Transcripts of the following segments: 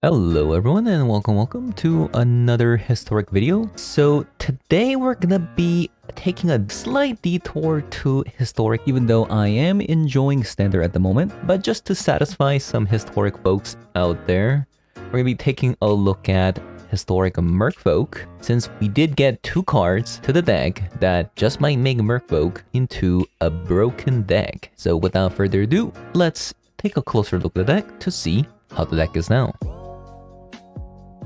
Hello everyone and welcome to another historic video. So today we're gonna be taking a slight detour to historic, even though I am enjoying standard at the moment. But just to satisfy some historic folks out there, we're gonna be taking a look at historic Merfolk, since we did get two cards to the deck that just might make Merfolk into a broken deck. So without further ado, let's take a closer look at the deck to see how the deck is now.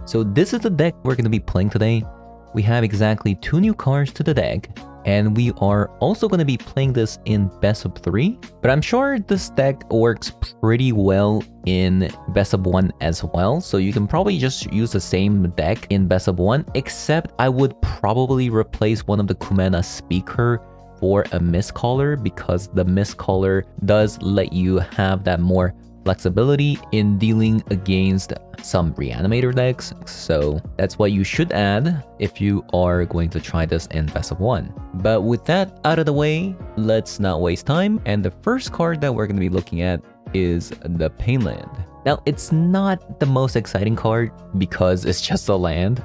So this is the deck we're going to be playing today. We have exactly two new cards to the deck, and we are also going to be playing this in best of 3. But I'm sure this deck works pretty well in best of 1 as well, so you can probably just use the same deck in best of 1, except I would probably replace one of the Kumena speaker for a Mistcaller, because the Mistcaller does let you have that more flexibility in dealing against some reanimator decks, so that's what you should add if you are going to try this in best of 1. But with that out of the way, let's not waste time, and the first card that we're going to be looking at is the Painland. Now, it's not the most exciting card because it's just a land,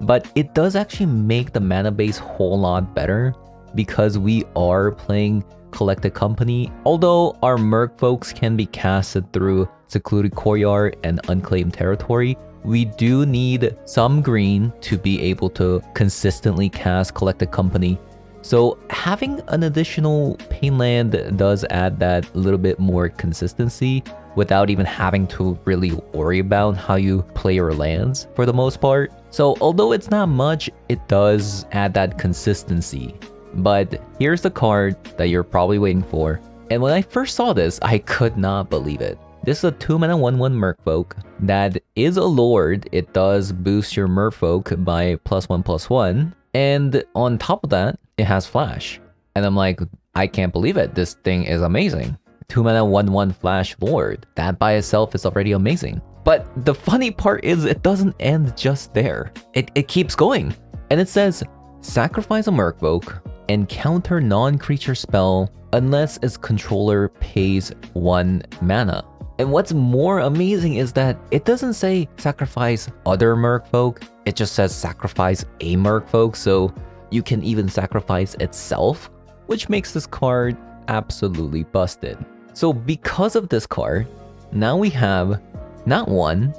but it does actually make the mana base a whole lot better because we are playing Collected Company. Although our Merfolks can be casted through Secluded Courtyard and Unclaimed Territory, we do need some green to be able to consistently cast Collected Company. So having an additional Painland does add that little bit more consistency without even having to really worry about how you play your lands for the most part. So although it's not much, it does add that consistency. But here's the card that you're probably waiting for. And when I first saw this, I could not believe it. This is a 2-mana 1/1 Merfolk that is a Lord. It does boost your Merfolk by +1/+1. And on top of that, it has Flash. And I'm like, I can't believe it. This thing is amazing. 2-mana 1/1 Flash Lord. That by itself is already amazing. But the funny part is it doesn't end just there. It keeps going. And it says, sacrifice a Merfolk and counter non-creature spell unless its controller pays 1 mana. And what's more amazing is that it doesn't say sacrifice other Merfolk, it just says sacrifice a Merfolk, so you can even sacrifice itself, which makes this card absolutely busted. So because of this card, now we have not 1,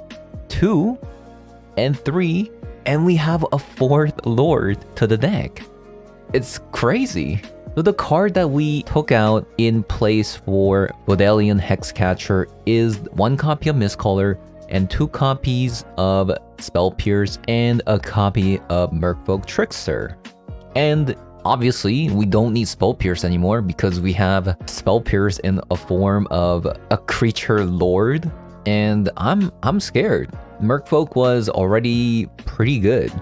2, and 3, and we have a 4th Lord to the deck. It's crazy. So the card that we took out in place for Vodalian Hexcatcher is 1 copy of Mistcaller and 2 copies of Spell Pierce and a copy of Merfolk Trickster. And obviously, we don't need Spell Pierce anymore because we have Spell Pierce in a form of a creature lord, and I'm scared. Merfolk was already pretty good.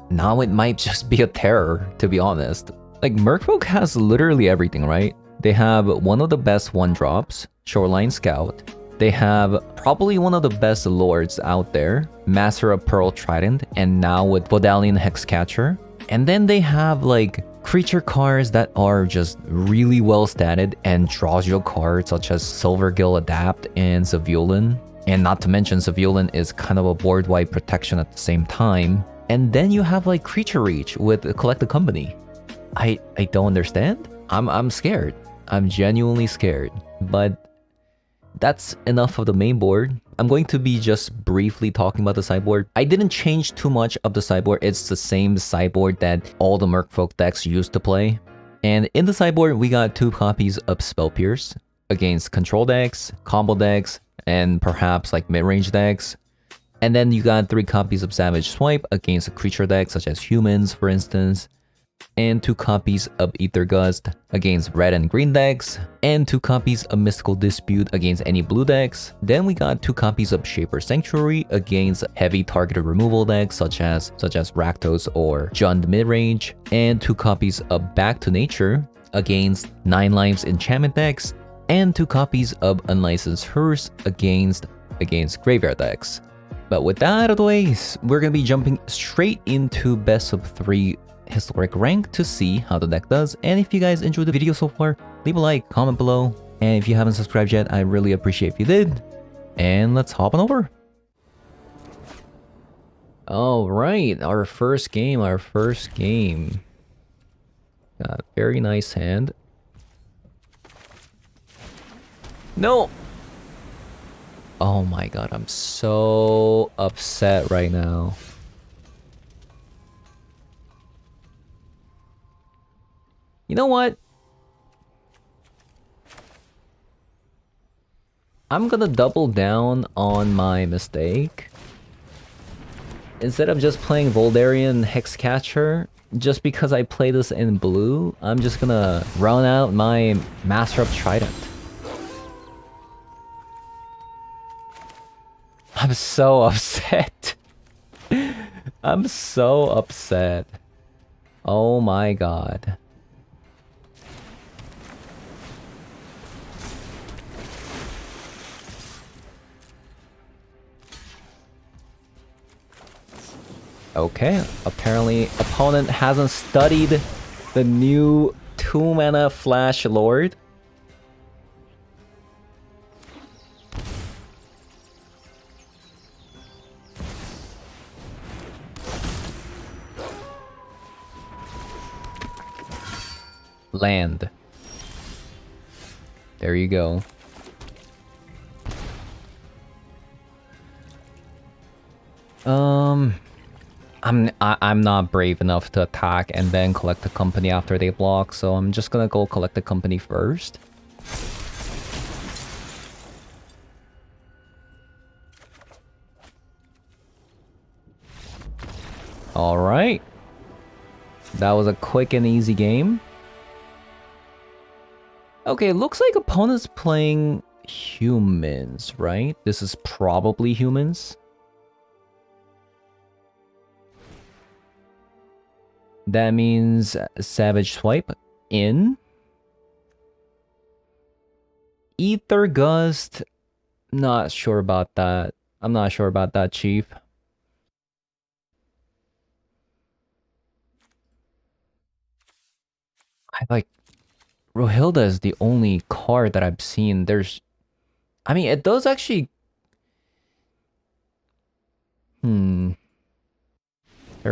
Now it might just be a terror, to be honest. Like, Merfolk has literally everything, right? They have one of the best 1-drops, Shoreline Scout. They have probably one of the best lords out there, Master of Pearl Trident, and now with Vodalian Hexcatcher. And then they have like creature cards that are just really well statted and draws you cards such as Silvergill Adapt and Zavulin. And not to mention, Zavulin is kind of a board-wide protection at the same time. And then you have like Creature Reach with Collected Company. I don't understand. I'm scared. I'm genuinely scared. But that's enough of the main board. I'm going to be just briefly talking about the sideboard. I didn't change too much of the sideboard. It's the same sideboard that all the Merfolk decks used to play. And in the sideboard, we got 2 copies of Spell Pierce against control decks, combo decks, and perhaps like mid-range decks. And then you got 3 copies of Savage Swipe against a creature deck such as humans, for instance, and 2 copies of Ether Gust against red and green decks, and 2 copies of Mystical Dispute against any blue decks. Then we got 2 copies of Shaper Sanctuary against heavy targeted removal decks such as Rakdos or Jund midrange, and 2 copies of Back to Nature against 9 lives enchantment decks, and 2 copies of Unlicensed Hearse against graveyard decks. But with that out of the way, we're going to be jumping straight into best of 3 historic rank to see how the deck does. And if you guys enjoyed the video so far, leave a like, comment below, and if you haven't subscribed yet, I really appreciate if you did. And let's hop on over. All right, our first game, very nice hand. No! Oh my god, I'm so upset right now. You know what? I'm gonna double down on my mistake. Instead of just playing Voldarian Hexcatcher, just because I play this in blue, I'm just gonna run out my Master of Trident. I'm so upset. I'm so upset. Oh my god. Okay, apparently opponent hasn't studied the new 2-mana Flash Lord. Land. There you go. I'm not brave enough to attack and then collect the company after they block, so I'm just gonna go collect the company first. Alright. That was a quick and easy game. Okay, looks like opponent's playing humans, right? This is probably humans. That means Savage Swipe in. Ether Gust. Not sure about that. I'm not sure about that, Chief. I like... Rohilda is the only card that I've seen. There's... I mean, it does actually... They're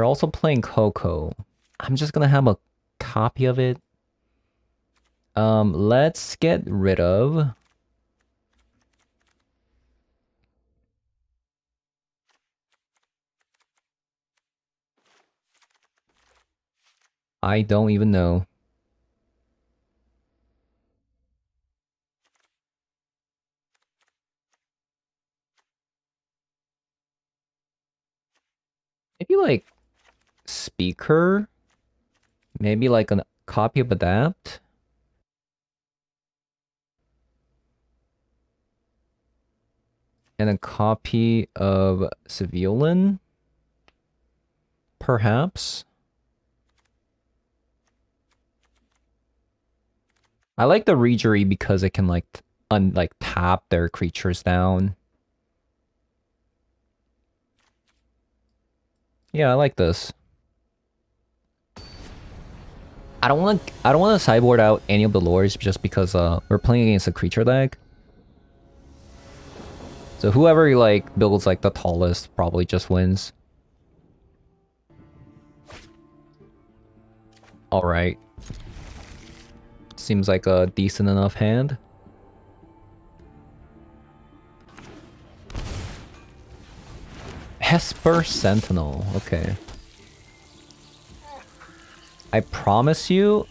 also playing Coco. I'm just gonna have a copy of it. Let's get rid of... I don't even know. Maybe like... Speaker? Maybe like a copy of Adapt? And a copy of Civilian? Perhaps? I like the Regery because it can like tap their creatures down. Yeah, I like this. I don't want to sideboard out any of the lords just because we're playing against a creature deck. So whoever like builds like the tallest probably just wins. All right. Seems like a decent enough hand. Esper Sentinel. Okay. I promise you,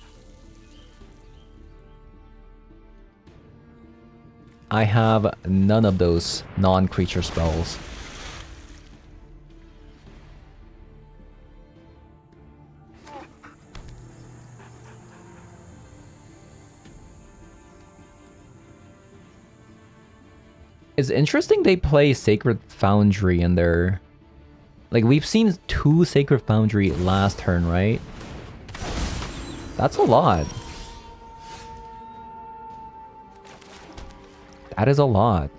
I have none of those non-creature spells. It's interesting they play Sacred Foundry in their... Like, we've seen 2 Sacred Foundry last turn, right? That's a lot. That is a lot.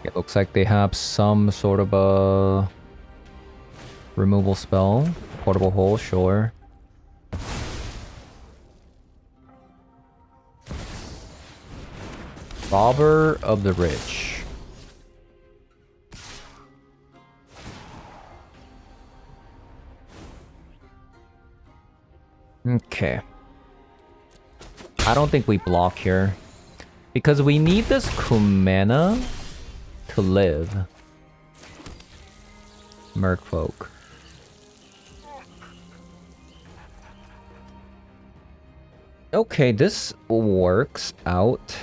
It looks like they have some sort of a removal spell. Portable hole, sure. Robber of the Rich. Okay. I don't think we block here. Because we need this Kumana to live. Merfolk. Okay, this works out.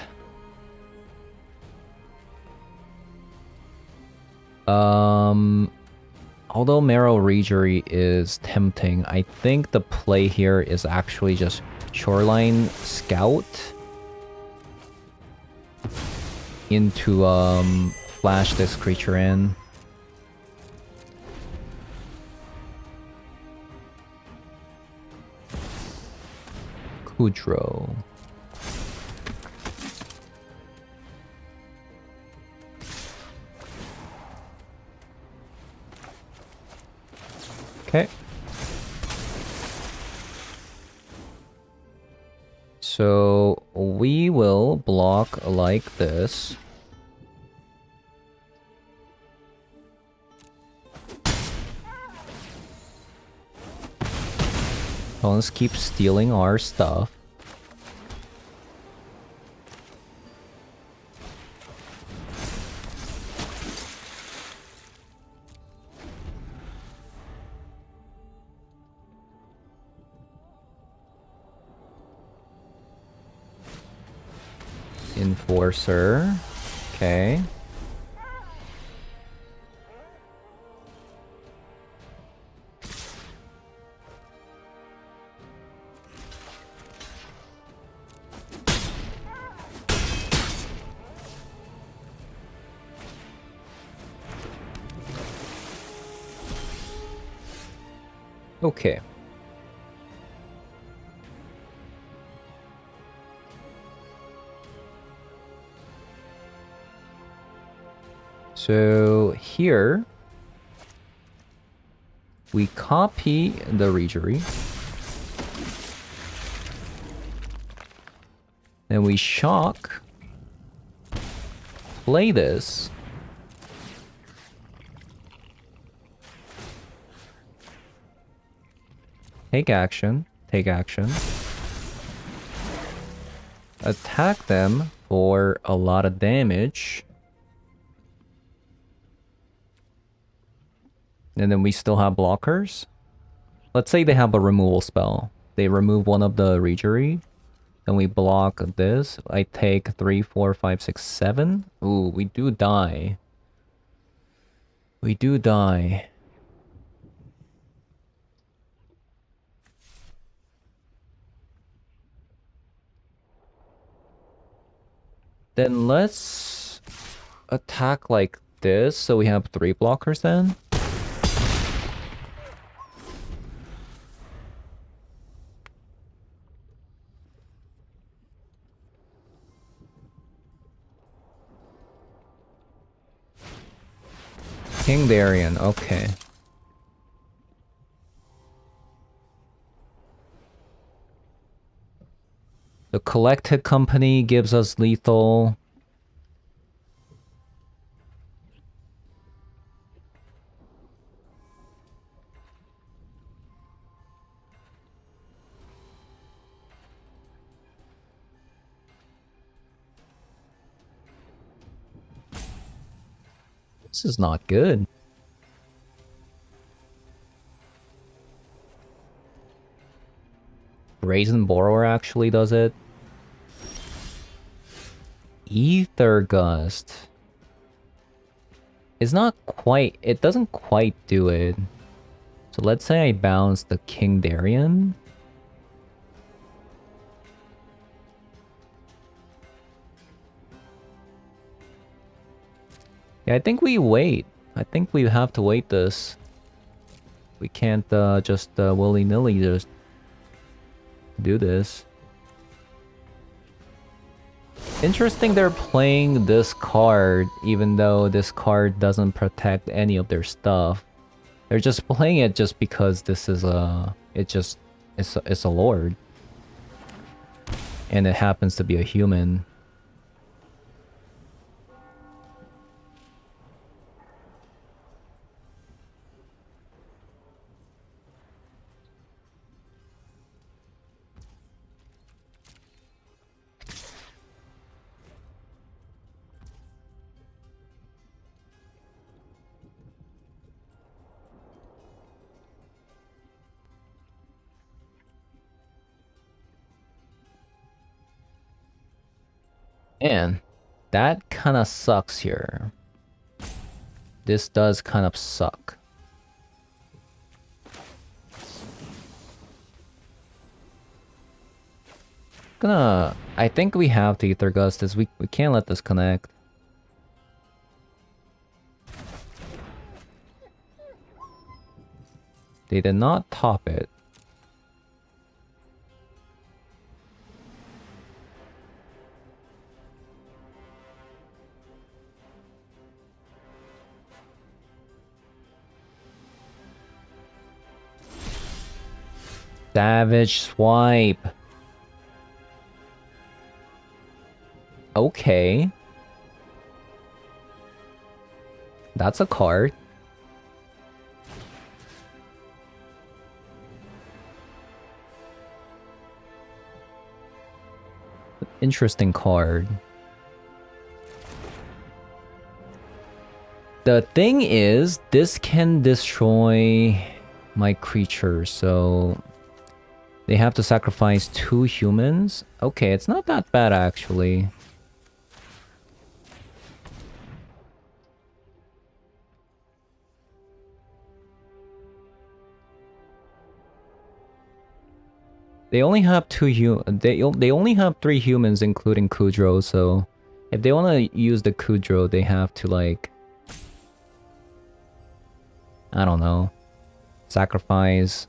Although Marrow Regery is tempting, I think the play here is actually just Shoreline Scout into flash this creature in. Kudro. Okay. So we will block like this. Let's keep stealing our stuff. Enforcer. Okay. Okay. So here we copy the Regery. Then we shock. Play this. Take action. Take action. Attack them for a lot of damage. And then we still have blockers. Let's say they have a removal spell. They remove one of the Regery. Then we block this. I take 3, 4, 5, 6, 7. Ooh, we do die. We do die. Then let's attack like this. So we have 3 blockers then. King Darien, okay. The Collected Company gives us lethal. This is not good. Brazen Borrower actually does it. Ether Gust. It's not quite... It doesn't quite do it. So let's say I bounce the King Darien. Yeah, I think we wait. I think we have to wait this. We can't just willy-nilly just do this. Interesting they're playing this card, even though this card doesn't protect any of their stuff. They're just playing it just because this is a... It's a lord. And it happens to be a human. Man, that kind of sucks here. This does kind of suck. I think we have to Ether Gust this. We can't let this connect. They did not top it. Savage Swipe. Okay. That's a card. Interesting card. The thing is, this can destroy my creature, so they have to sacrifice 2 humans. Okay, it's not that bad actually. They only have they only have 3 humans including Kudro, so if they want to use the Kudro, they have to like, I don't know, sacrifice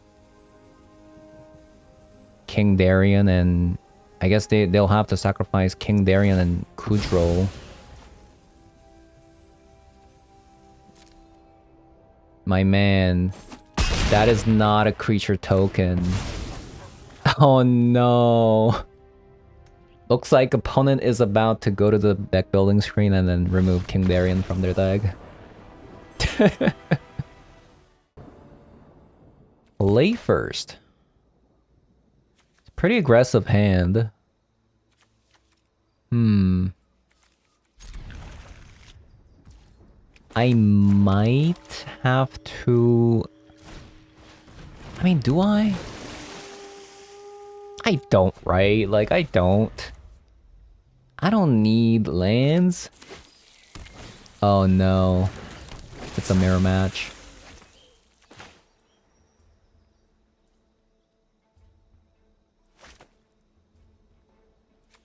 King Darien, and I guess they'll have to sacrifice King Darien and Kudro. My man, that is not a creature token. Oh no. Looks like opponent is about to go to the deck building screen and then remove King Darien from their deck. Play first. It's a pretty aggressive hand. I might have to... I mean, do I? I don't, right? Like, I don't. I don't need lands. Oh no. It's a mirror match.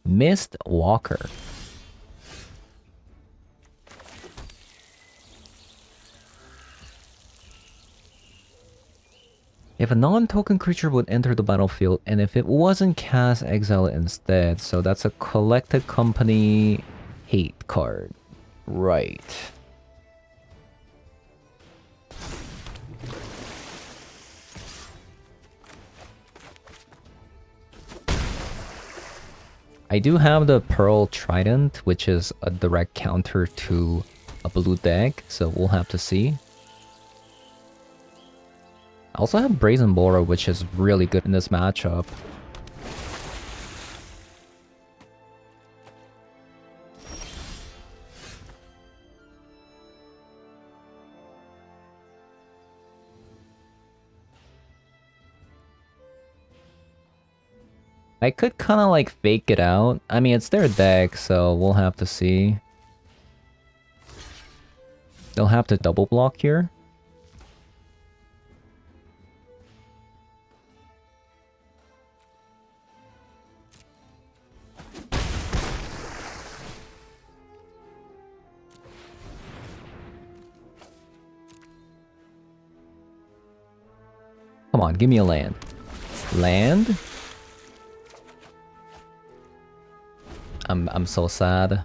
Mist Walker. If a non-token creature would enter the battlefield, and if it wasn't cast, exile it instead. So that's a Collected Company hate card. Right. I do have the Pearl Trident, which is a direct counter to a blue deck, so we'll have to see. I also have Brazen Borer, which is really good in this matchup. I could kind of like fake it out. I mean, it's their deck, so we'll have to see. They'll have to double block here. Come on, give me a land. Land? I'm so sad.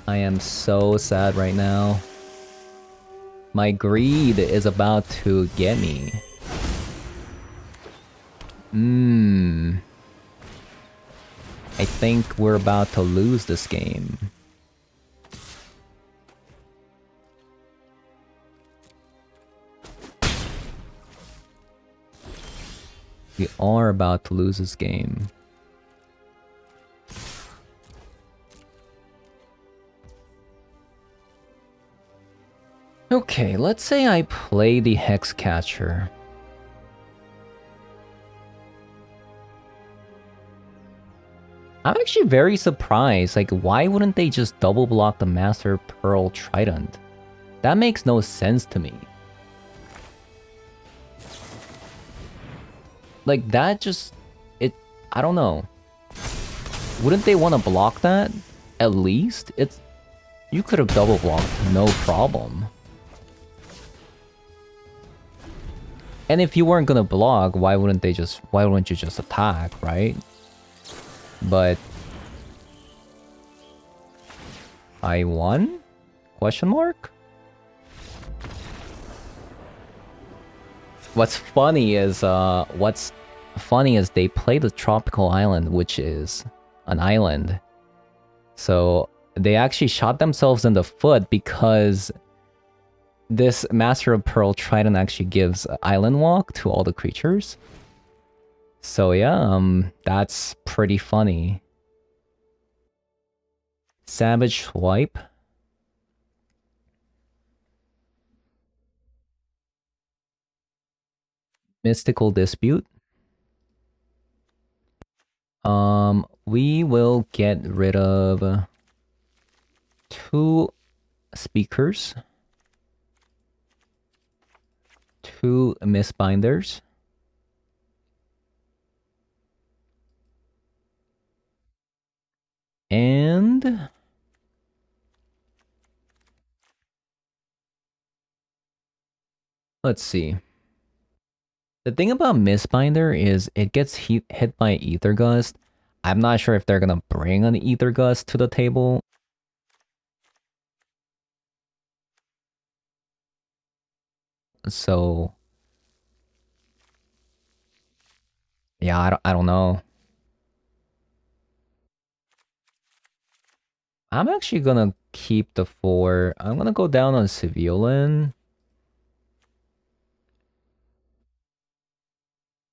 I am so sad right now. My greed is about to get me. I think we're about to lose this game. We are about to lose this game. Okay, let's say I play the Hexcatcher. I'm actually very surprised. Like, why wouldn't they just double block the Master Pearl Trident? That makes no sense to me. Like, that just... I don't know. Wouldn't they want to block that? At least? You could have double blocked, no problem. And if you weren't gonna block, why wouldn't you just attack, right? But... I won? Question mark? What's funny is they play the Tropical Island, which is an island. So they actually shot themselves in the foot because this Master of Pearl Trident actually gives Island Walk to all the creatures. So yeah, that's pretty funny. Savage Swipe. Mystical Dispute. We will get rid of 2 speakers, 2 Mistbinders, and let's see. The thing about Mistbinder is it gets hit by Ether Gust. I'm not sure if they're gonna bring an Ether Gust to the table. So yeah, I don't know. I'm actually gonna keep the 4. I'm gonna go down on Civilian.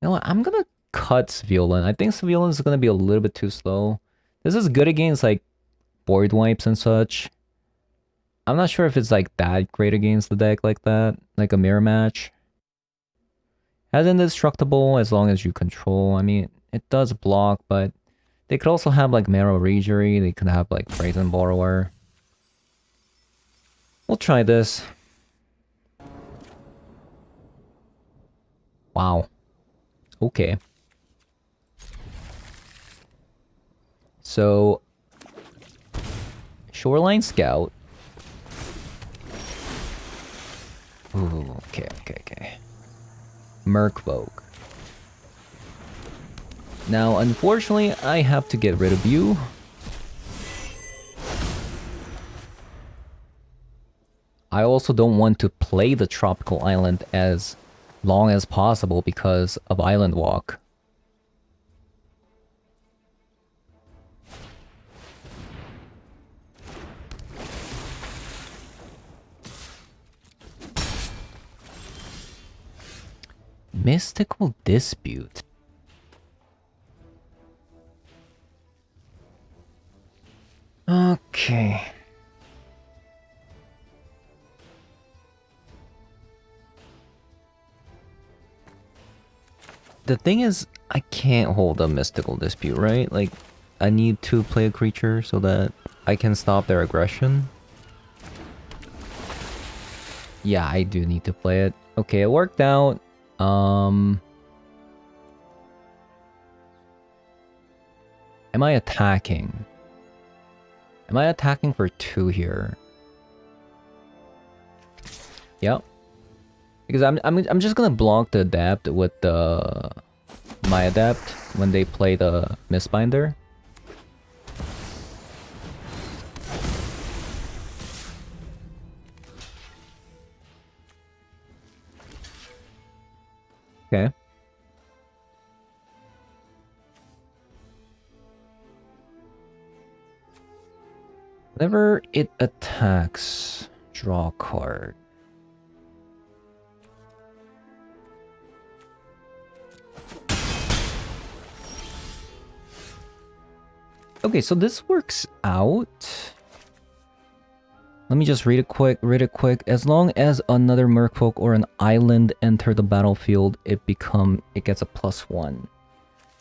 You know what? I'm gonna cut Civilian. I think Civilian is gonna be a little bit too slow. This is good against like board wipes and such. I'm not sure if it's like that great against the deck like that, like a mirror match. As indestructible as long as you control. I mean, it does block, but they could also have like Marrow Regery. They could have like Brazen Borrower. We'll try this. Wow. Okay. So, Shoreline Scout. Ooh, okay. Merfolk. Now, unfortunately, I have to get rid of you. I also don't want to play the Tropical Island as long as possible because of Island Walk. Mystical Dispute. Okay. The thing is, I can't hold a Mystical Dispute, right? Like, I need to play a creature so that I can stop their aggression. Yeah, I do need to play it. Okay, it worked out. Am I attacking? Am I attacking for 2 here? Yep. Because I'm just gonna block the Adept with the my adept when they play the Mistbinder. Okay. Whenever it attacks, draw a card. Okay, so this works out. Let me just read it quick. As long as another Merfolk or an island enter the battlefield, it gets a +1.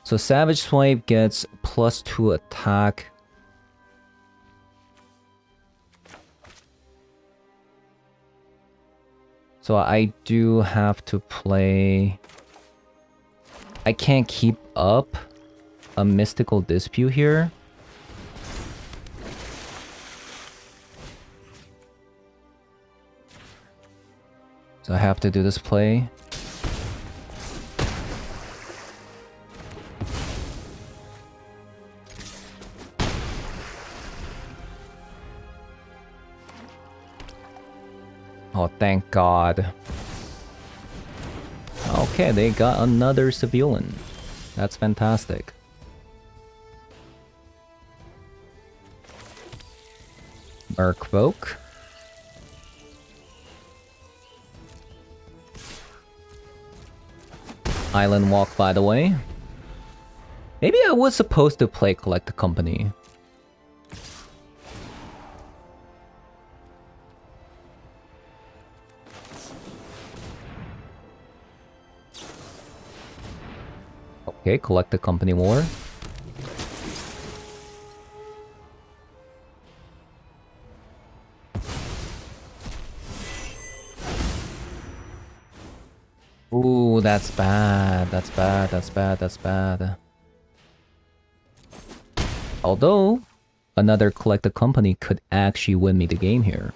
So Savage Swipe gets +2 attack. So I do have to play... I can't keep up a Mystical Dispute here. So I have to do this play. Oh, thank God. Okay, they got another civilian. That's fantastic. Merfolk. Island Walk, by the way. Maybe I was supposed to play Collect the Company. Okay, Collect the Company War. Ooh, that's bad. That's bad. That's bad. That's bad. Although, another Collect the Company could actually win me the game here.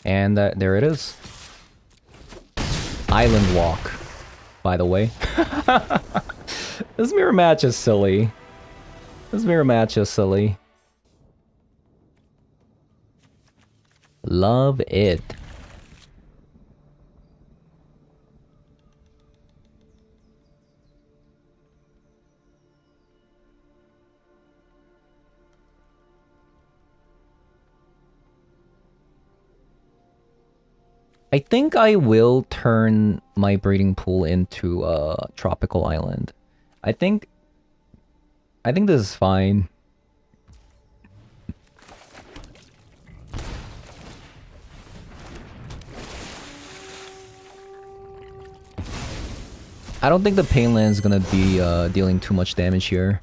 And there it is. Island Walk, by the way. This mirror match is silly. This mirror match is silly. Love it. I think I will turn my breeding pool into a tropical island. I think this is fine. I don't think the Painland is gonna be dealing too much damage here.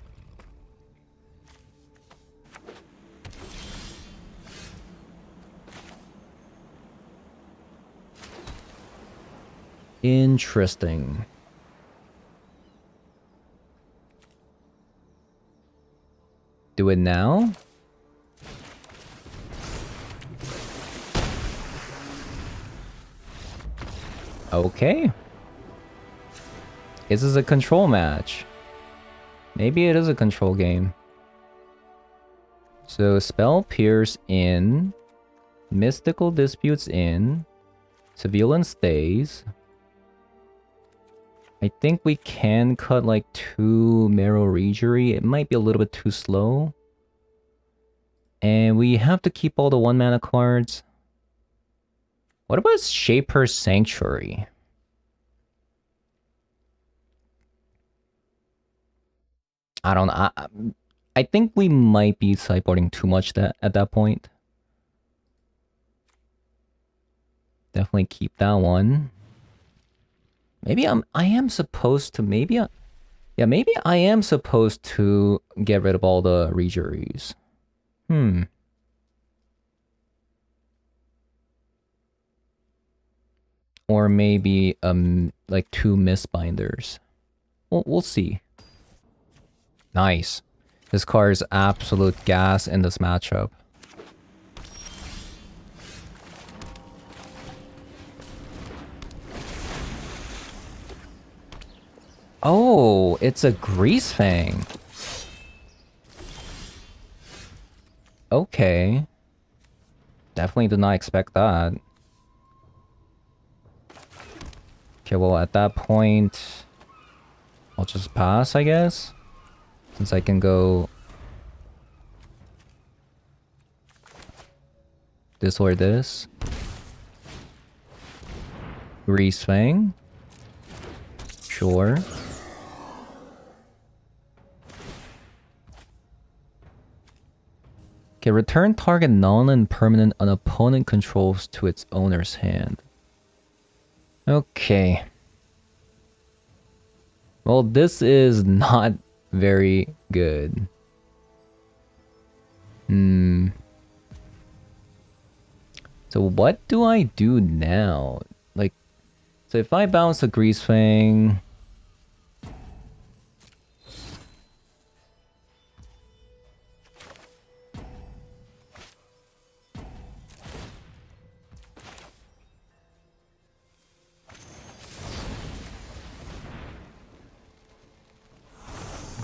Interesting. Do it now? Okay. Is this a control match? Maybe it is a control game. So Spell Pierce in. Mystical Disputes in. Civilian stays. I think we can cut like 2 Marrow Regery. It might be a little bit too slow. And we have to keep all the 1-mana cards. What about Shaper's Sanctuary? I don't know. I think we might be sideboarding too much at that point. Definitely keep that one. Maybe I am supposed to maybe I am supposed to get rid of all the Regeries. Or maybe like 2 Mistbinders. We'll see. Nice. This card is absolute gas in this matchup. Oh, it's a Grease Fang. Okay. Definitely did not expect that. Okay, well, at that point, I'll just pass, I guess. Since I can go this or this. Grease Fang. Sure. Okay, return target non-permanent an opponent controls to its owner's hand. Okay. Well, this is not very good. So what do I do now? Like, so if I bounce a Grease Fang...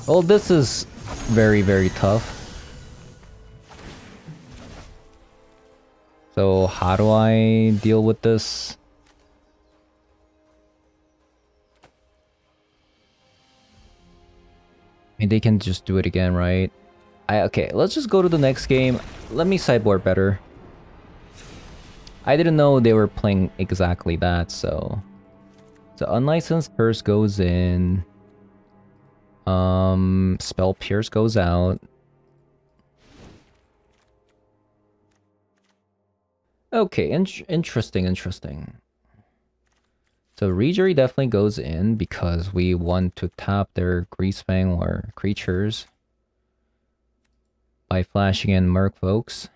Well, this is very, very tough. So how do I deal with this? I mean, they can just do it again, right? Okay, let's just go to the next game. Let me sideboard better. I didn't know they were playing exactly that, so... So Unlicensed Curse goes in. Spell Pierce goes out. Okay, interesting. So Rejury definitely goes in because we want to tap their Greasefang or creatures by flashing in Merfolks.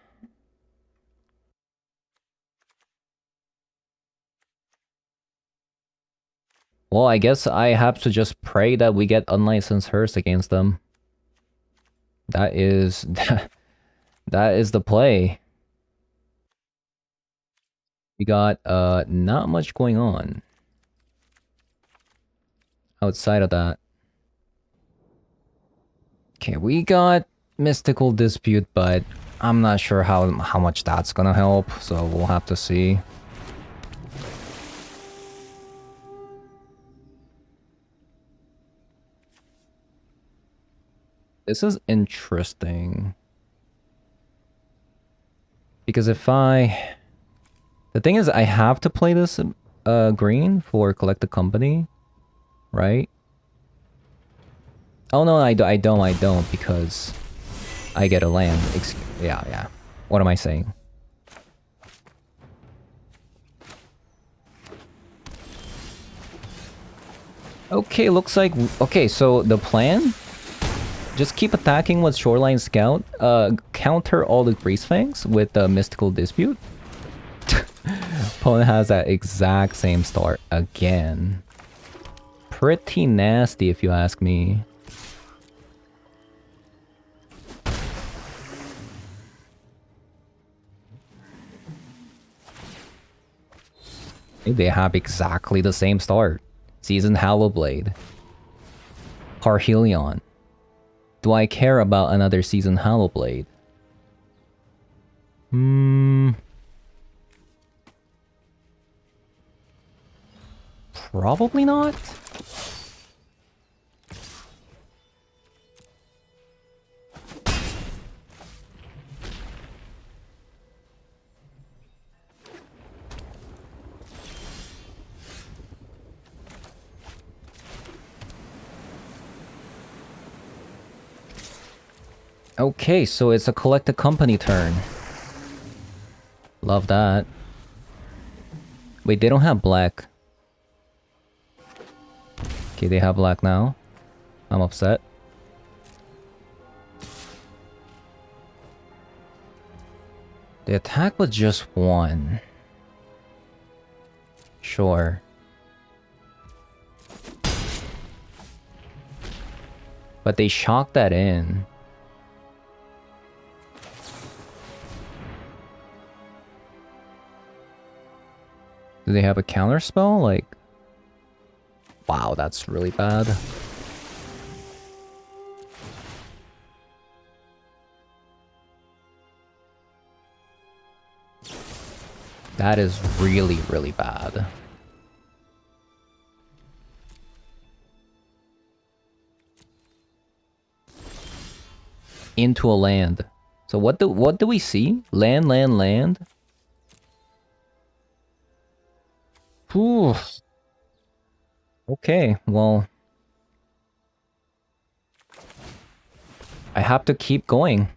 Well, I guess I have to just pray that we get Unlicensed Hearse against them. That is... that is the play. We got, not much going on outside of that. Okay, we got Mystical Dispute, but I'm not sure how much that's gonna help, so we'll have to see. This is interesting. Because if I... The thing is, I have to play this green for Collect the Company, right? Oh no, I don't, because I get a land. Yeah. What am I saying? Okay, looks like... Okay, so the plan? Just keep attacking with Shoreline Scout. Counter all the Greasefangs with the Mystical Dispute. Opponent has that exact same start again. Pretty nasty if you ask me. They have exactly the same start. Seasoned Hallowblade. Parhelion. Do I care about another Seasoned Hallowblade? Probably not. Okay, so it's a Collect a Company turn. Love that. Wait, they don't have black. Okay, they have black now. I'm upset. The attack was just one. Sure. But they shocked that in. Do they have a counter spell? Like, wow, that's really bad. That is really, really bad. Into a land. So what do we see? Land, land, land. Whew. Okay, well, I have to keep going.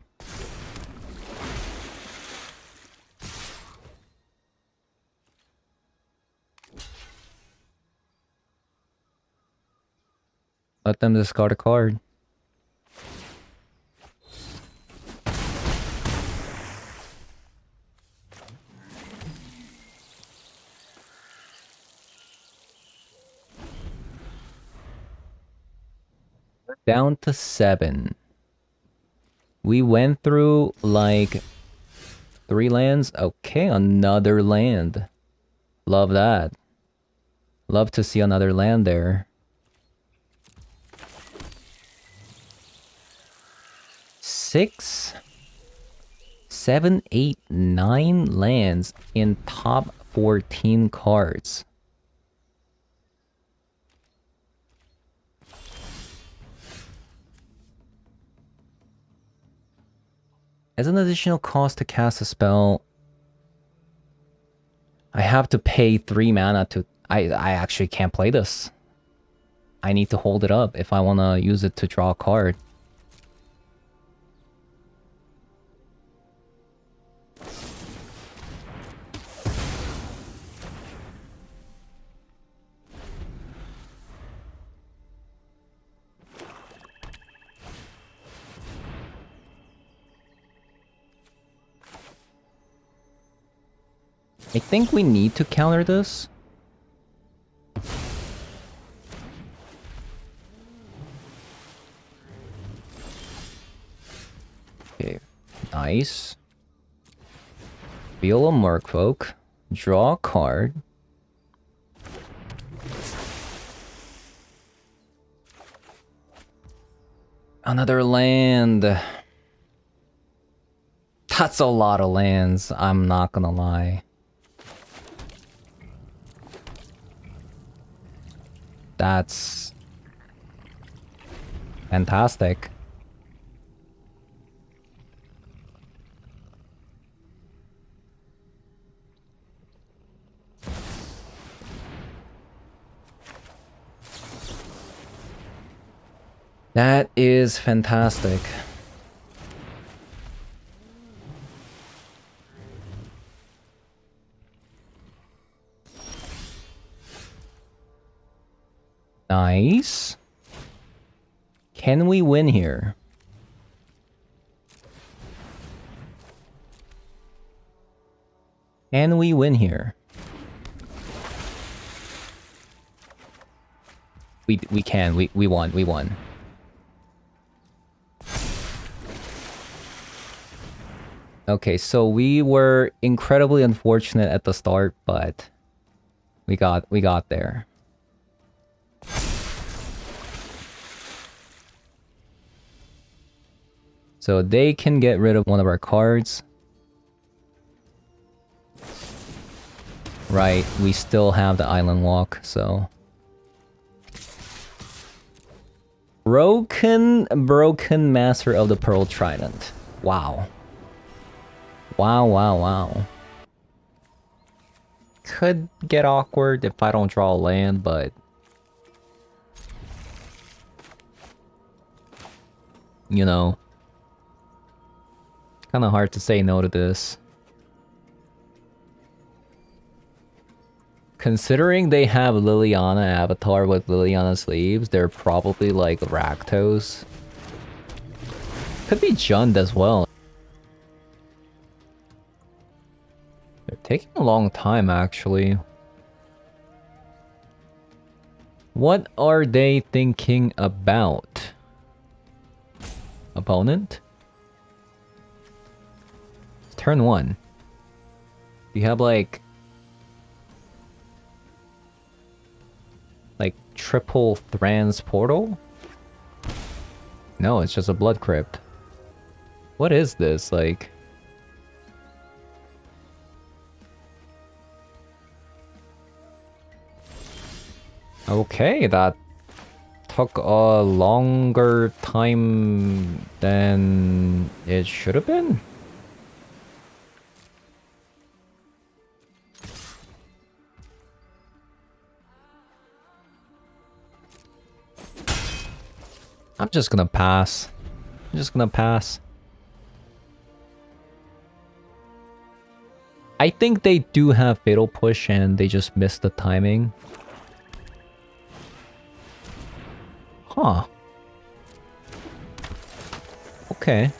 Let them discard a card. Down to 7. We went through like 3 lands. Okay, another land. Love that. Love to see another land there. 6, 7, 8, 9 lands in top 14 cards. As an additional cost to cast a spell, I have to pay 3 mana to... I actually can't play this. I need to hold it up if I want to use it to draw a card. I think we need to counter this. Okay, nice. Feel a Merfolk. Draw a card. Another land. That's a lot of lands, I'm not gonna lie. That's fantastic. That is fantastic. Nice. Can we win here? Can we win here? We can. We won. We won. Okay, so we were incredibly unfortunate at the start, but we got there. So they can get rid of one of our cards. Right, we still have the Island Walk, so... Broken Master of the Pearl Trident. Wow. Wow. Could get awkward if I don't draw a land, but... You know... Kinda hard to say no to this. Considering they have Liliana avatar with Liliana sleeves, they're probably like Rakdos. Could be Jund as well. They're taking a long time, actually. What are they thinking about? Opponent? It's turn 1. You have like... triple Thran's portal? No, it's just a blood crypt. What is this, like? Okay, that took a longer time than it should have been. I'm just gonna pass. I'm just gonna pass. I think they do have Fatal Push and they just missed the timing. Huh. Okay.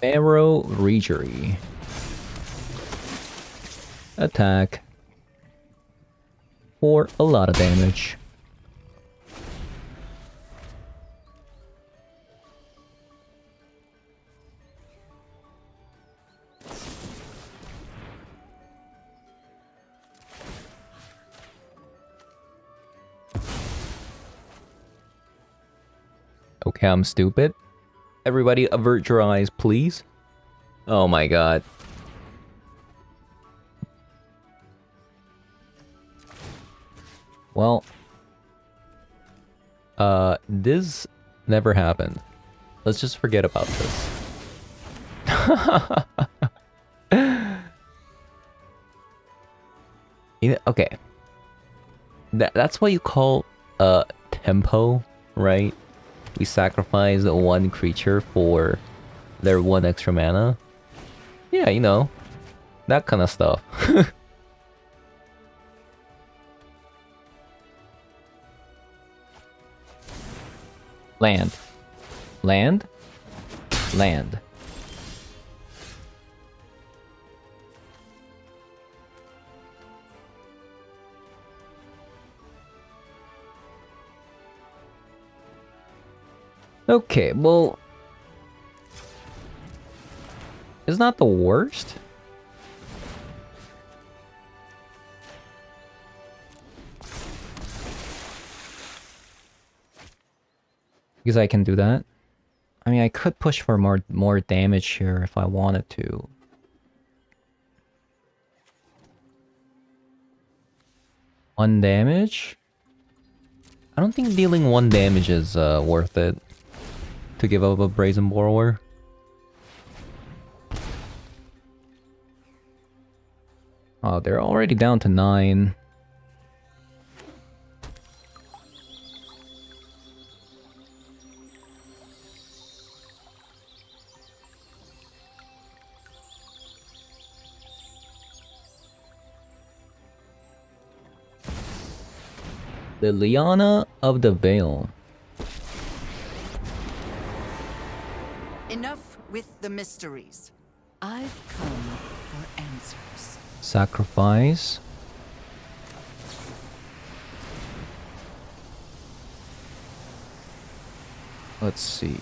Arrow Regery. Attack. For a lot of damage. Okay, I'm stupid. Everybody avert your eyes, please. Oh my god. Well, this never happened. Let's just forget about this. Okay. That's what you call tempo, right? We sacrifice one creature for their 1 extra mana. Yeah, you know, that kind of stuff. Land. Land? Land. Okay, well... It's not the worst. Because I can do that. I mean, I could push for more damage here if I wanted to. One damage? I don't think dealing 1 damage is worth it to give up a Brazen Borrower. Oh, they're already down to 9. The Liana of the Veil. Enough with the mysteries. I've come for answers. Sacrifice. Let's see.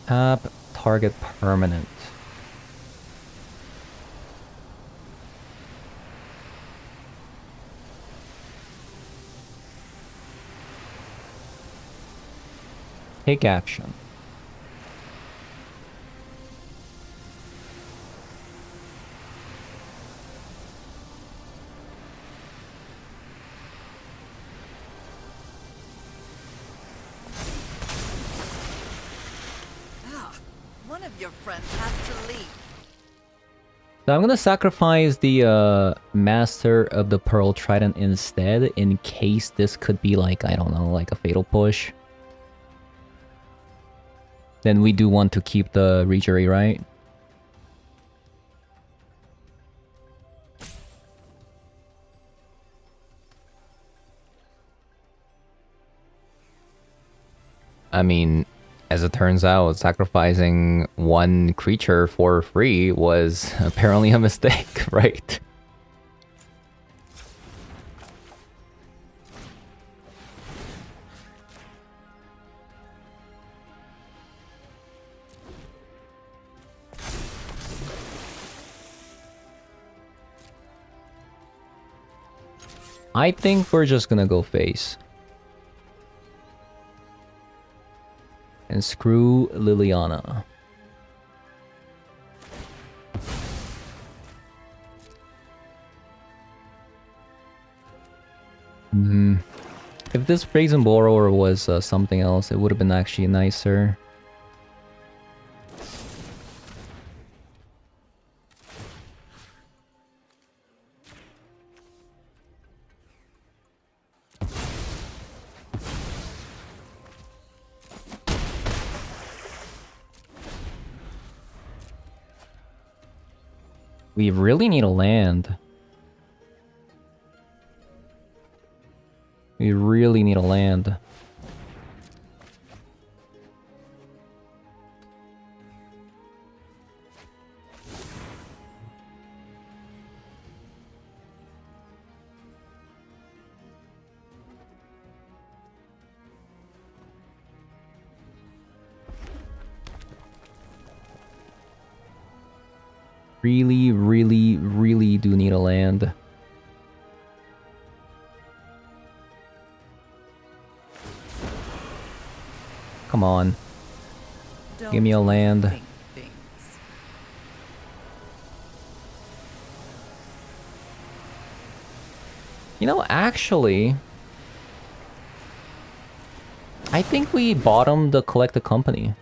Tap target permanent. Take action. One of your friends has to leave. So I'm gonna sacrifice the Master of the Pearl Trident instead, in case this could be like, I don't know, like a Fatal Push. Then we do want to keep the Regery, right? I mean, As it turns out, sacrificing one creature for free was apparently a mistake, right? I think we're just gonna go face. And screw Liliana. If this Brazen Borrower was something else, it would have been actually nicer. We really need a land. We really need a land. Really do need a land. Come on. Give me a land. You know, actually, I think we bottomed the Collected Company.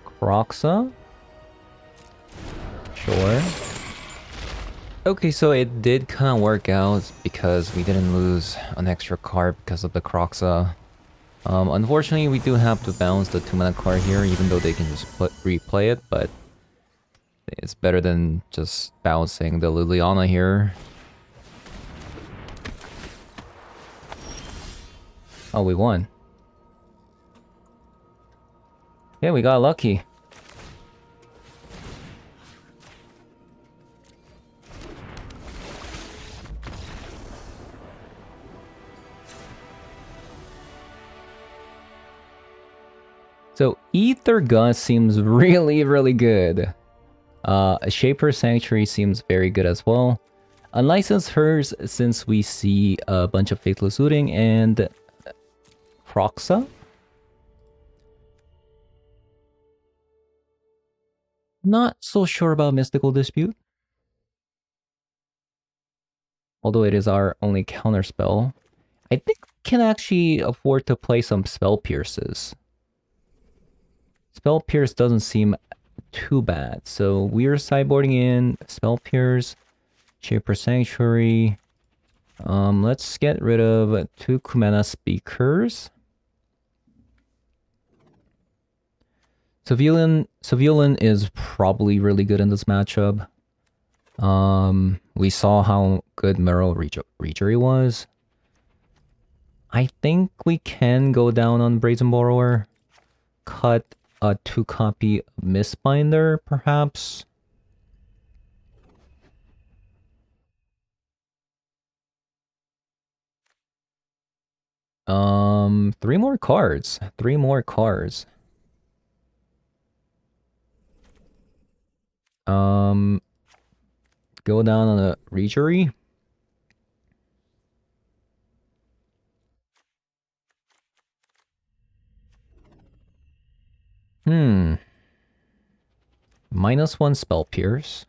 Croxa? Sure. Okay, so it did kind of work out because we didn't lose an extra card because of the Croxa. Unfortunately, we do have to bounce the 2-mana card here, even though they can just replay it, but it's better than just bouncing the Liliana here. Oh, we won. Yeah, we got lucky. So Ether Gust seems really good. Shaper Sanctuary seems very good as well. Unlicensed Hers, since we see a bunch of Faithless Looting and Croxa. Not so sure about Mystical Dispute. Although it is our only counterspell. I think we can actually afford to play some Spell Pierces. Spell Pierce doesn't seem too bad. So we're sideboarding in Spell Pierce, Shaper Sanctuary. Let's get rid of 2 Kumena Speakers. Civilian is probably really good in this matchup. We saw how good Merle Reachery was. I think we can go down on Brazen Borrower. Cut a 2-copy Mistbinder, perhaps. Three more cards. Go down on a Reachery. -1 Spell Pierce.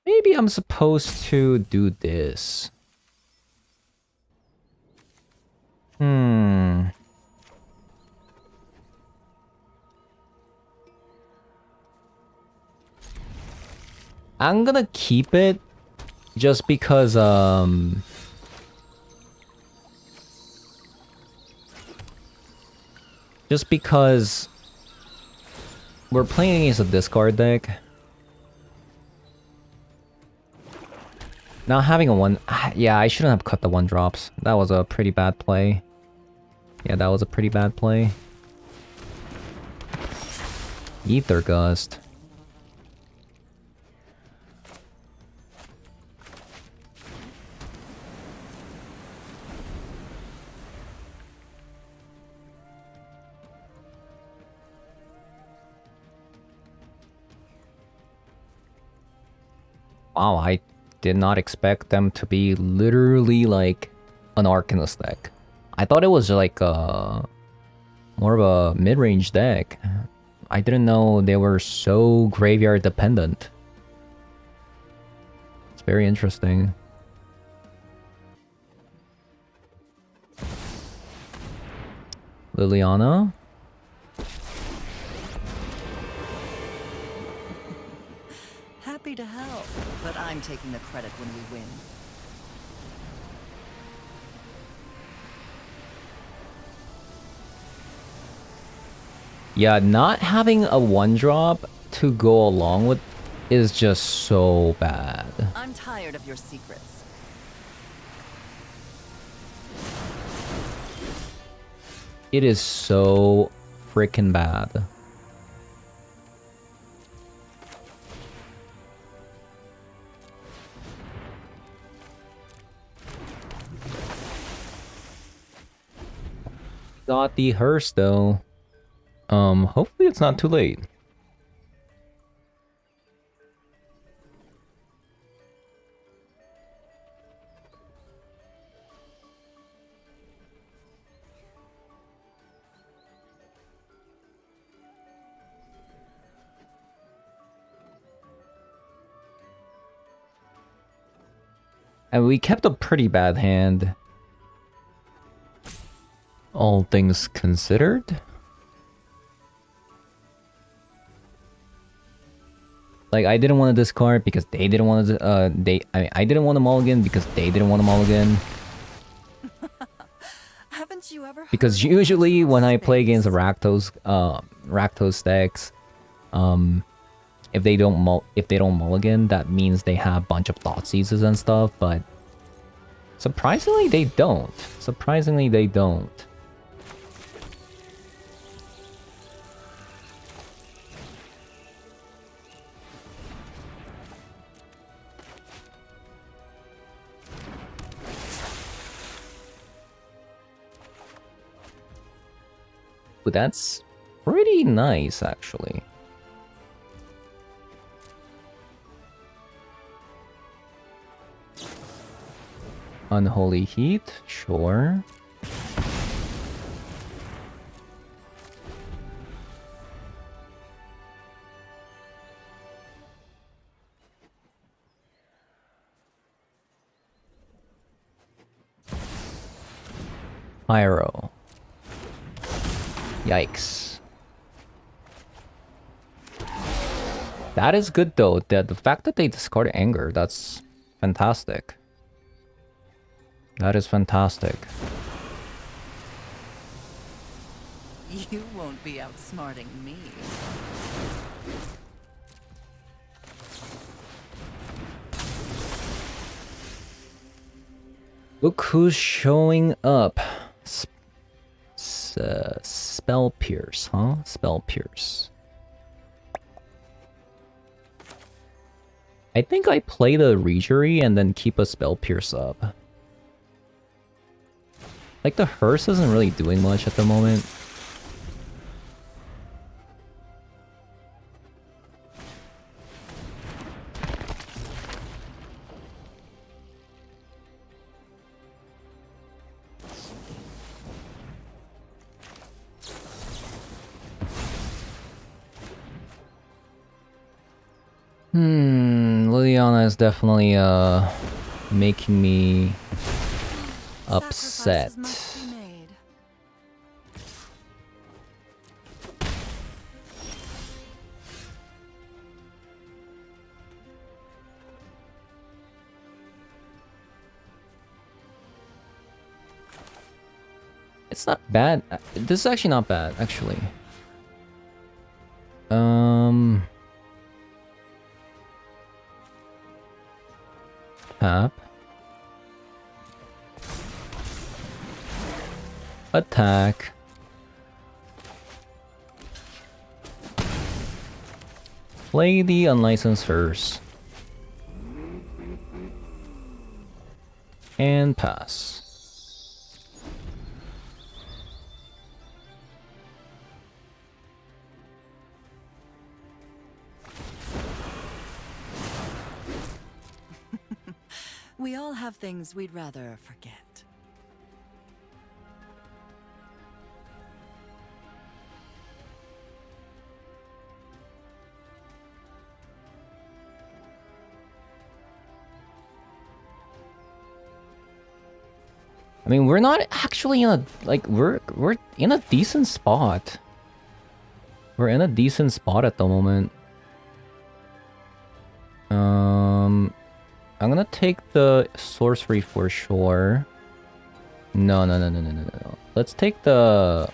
Maybe I'm supposed to do this. I'm gonna keep it just because we're playing against a discard deck. Not having a one... Yeah, I shouldn't have cut the 1-drops. That was a pretty bad play. Yeah, that was a pretty bad play. Ether Gust. Wow, I did not expect them to be literally like an Arcanist deck. I thought it was like more of a mid-range deck. I didn't know they were so graveyard dependent. It's very interesting. Liliana? Happy to help, but I'm taking the credit when we win. Yeah, not having a 1-drop to go along with is just so bad. I'm tired of your secrets. It is so freaking bad. Got the hearse though. Hopefully it's not too late. And we kept a pretty bad hand. All things considered. Like, I didn't want to discard because they didn't want to, I didn't want to mulligan because they didn't want to mulligan. Haven't you ever Because heard usually of when I play against space? Rakdos decks, if they don't mulligan, that means they have a bunch of thought seizes and stuff, but surprisingly they don't. Surprisingly they don't. But that's pretty nice, actually. Unholy Heat, sure. Pyro. Yikes. That is good though. The fact that they discard Anger, that's fantastic. That is fantastic. You won't be outsmarting me. Look who's showing up. Spell Pierce, huh? Spell Pierce. I think I play the Regery and then keep a Spell Pierce up. Like, the Hearse isn't really doing much at the moment. Liliana is definitely making me upset. Sacrifices must be made. It's not bad. This is actually not bad, actually. Tap. Attack. Play the unlicensed first. And pass. We all have things we'd rather forget. I mean, we're not actually in a like we're in a decent spot. We're in a decent spot at the moment. I'm gonna take the sorcery for sure. No. Let's take the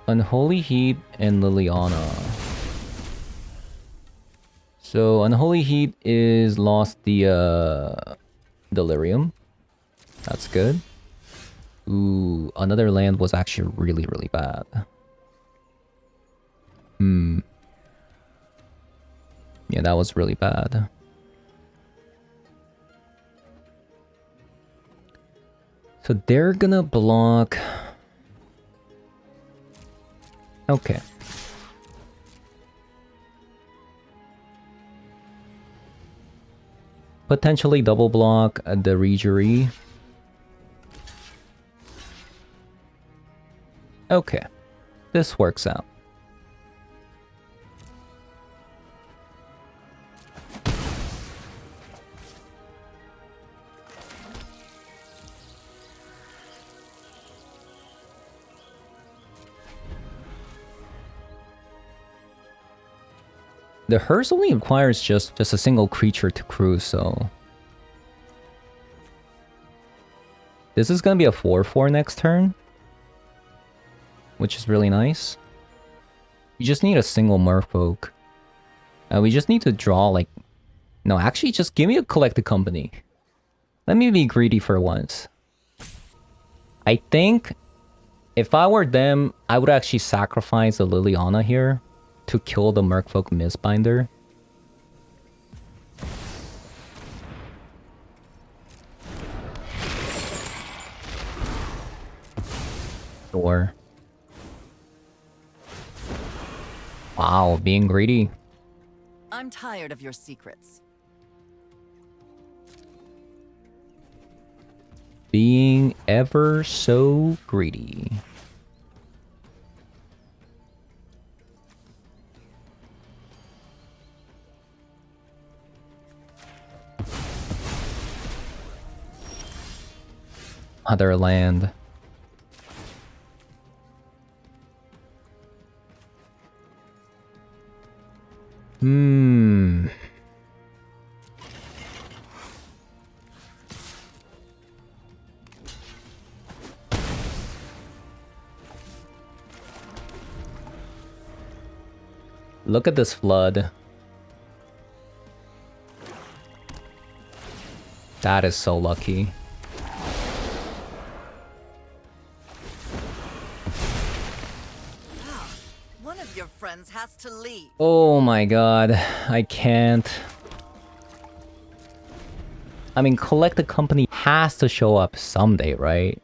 Unholy Heat and Liliana. So Unholy Heat is lost the Delirium. That's good. Ooh, another land was actually really, really bad. Yeah, that was really bad. So they're gonna block... Okay. Potentially double block the Regery. Okay. This works out. The Hearse only requires just a single creature to cruise, so... This is gonna be a 4/4 next turn. Which is really nice. You just need a single Merfolk. We just need to draw like... No, actually just give me a Collected Company. Let me be greedy for once. I think if I were them, I would actually sacrifice the Liliana here to kill the Merfolk Mistbinder. Sure. Wow, being greedy. I'm tired of your secrets. Being ever so greedy. Other land. Look at this flood. That is so lucky. One of your friends has to leave. Oh my god, I can't. I mean, Collected Company has to show up someday, right?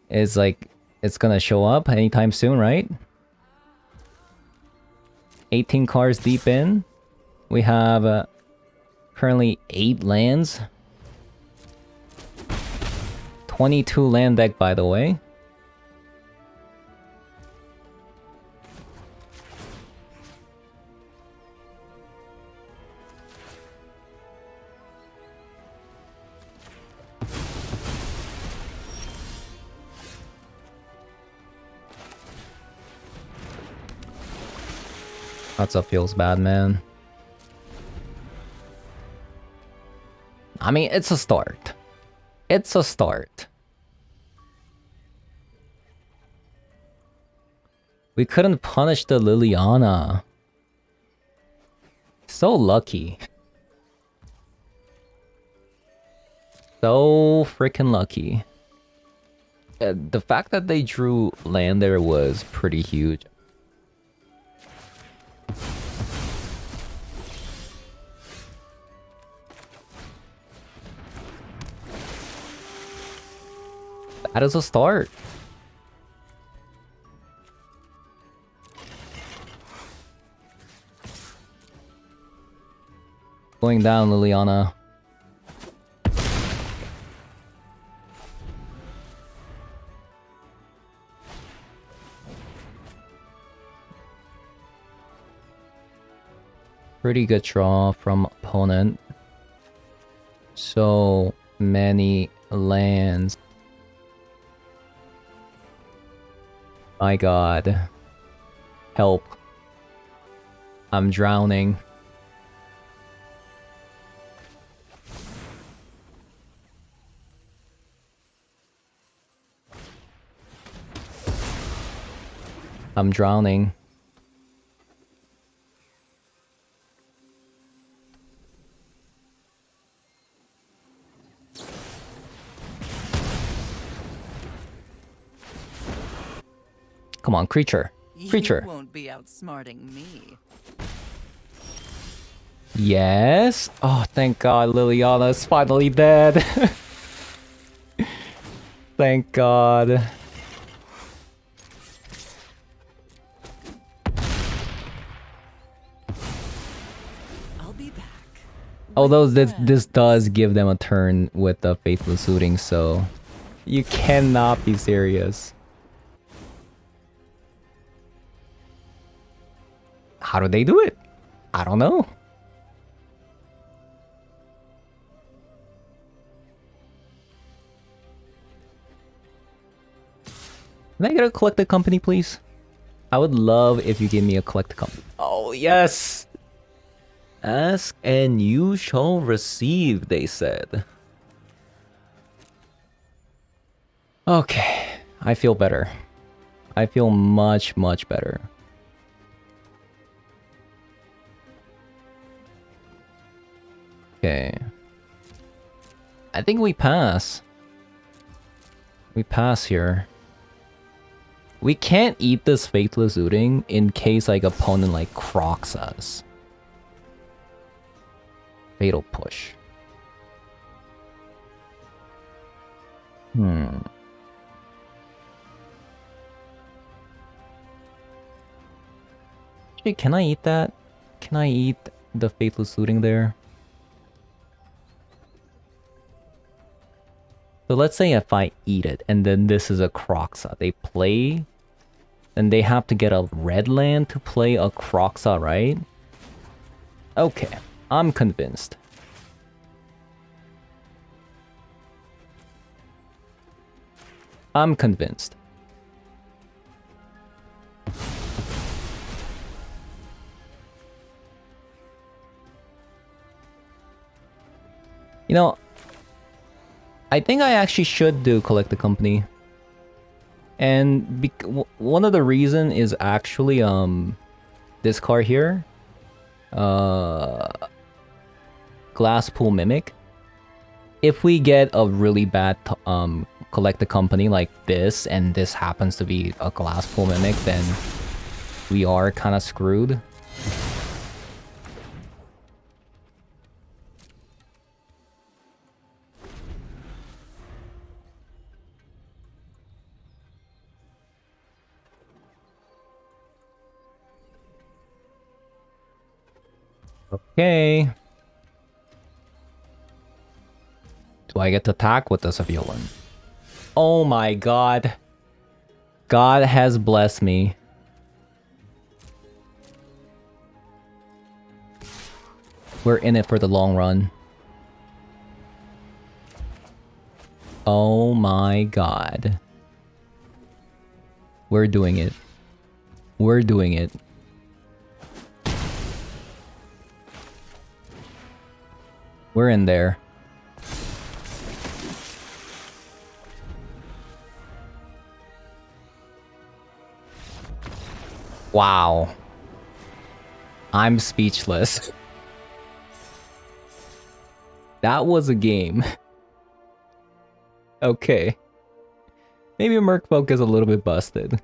It's like, it's gonna show up anytime soon, right? 18 cards deep in. We have currently 8 lands. 22 land deck, by the way. That's what feels bad, man. I mean, it's a start. It's a start. We couldn't punish the Liliana. So lucky. So freaking lucky. The fact that they drew land there was pretty huge. That is a start. Going down, Liliana. Pretty good draw from opponent. So many lands. My god. Help. I'm drowning. I'm drowning. Come on, creature. Creature. You won't be outsmarting me. Yes. Oh, thank God, Liliana's finally dead. Thank God. I'll be back. Although this does give them a turn with the Faithless Looting, so you cannot be serious. How do they do it? I don't know. Can I get a collected company, please? I would love if you give me a collected company. Oh, yes! Ask and you shall receive, they said. Okay, I feel better. I feel much, much better. Okay. I think we pass. We pass here. We can't eat this Faithless Looting in case like opponent like crocs us. Fatal push. Actually, can I eat that? Can I eat the Faithless Looting there? So let's say if I eat it, and then this is a Croxa. They play, and they have to get a red land to play a Croxa, right? Okay, I'm convinced. I'm convinced. You know, I think I actually should do collect the company. And one of the reason is actually this card here. Glasspool Mimic. If we get a really bad collect the company like this, and this happens to be a Glasspool Mimic, then we are kind of screwed. Okay. Do I get to attack with this villain? Oh my god. God has blessed me. We're in it for the long run. Oh my god. We're doing it. We're doing it. We're in there. Wow. I'm speechless. That was a game. Okay. Maybe Merfolk is a little bit busted.